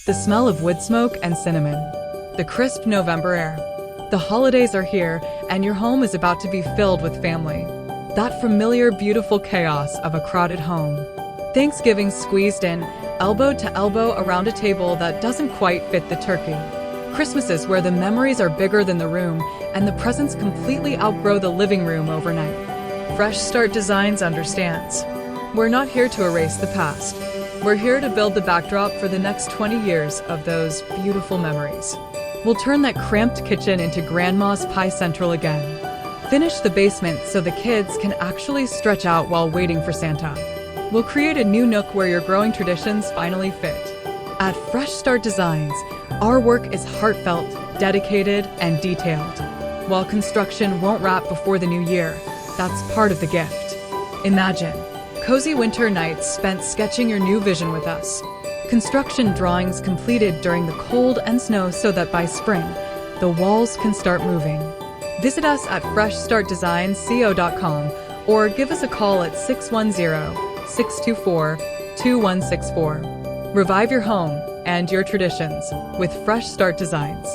The smell of wood smoke and cinnamon. The crisp November air. The holidays are here, and your home is about to be filled with family. That familiar, beautiful chaos of a crowded home. Thanksgiving squeezed in, elbow to elbow around a table that doesn't quite fit the turkey. Christmases where the memories are bigger than the room, and the presents completely outgrow the living room overnight. Fresh Start Designs understands. We're not here to erase the past. We're here to build the backdrop for the next 20 years of those beautiful memories. We'll turn that cramped kitchen into Grandma's Pie Central again. Finish the basement so the kids can actually stretch out while waiting for Santa. We'll create a new nook where your growing traditions finally fit. At Fresh Start Designs, our work is heartfelt, dedicated, and detailed. While construction won't wrap before the new year, that's part of the gift. Imagine cozy winter nights spent sketching your new vision with us. Construction drawings completed during the cold and snow so that by spring, the walls can start moving. Visit us at freshstartdesignsco.com or give us a call at 610-624-2164. Revive your home and your traditions with Fresh Start Designs.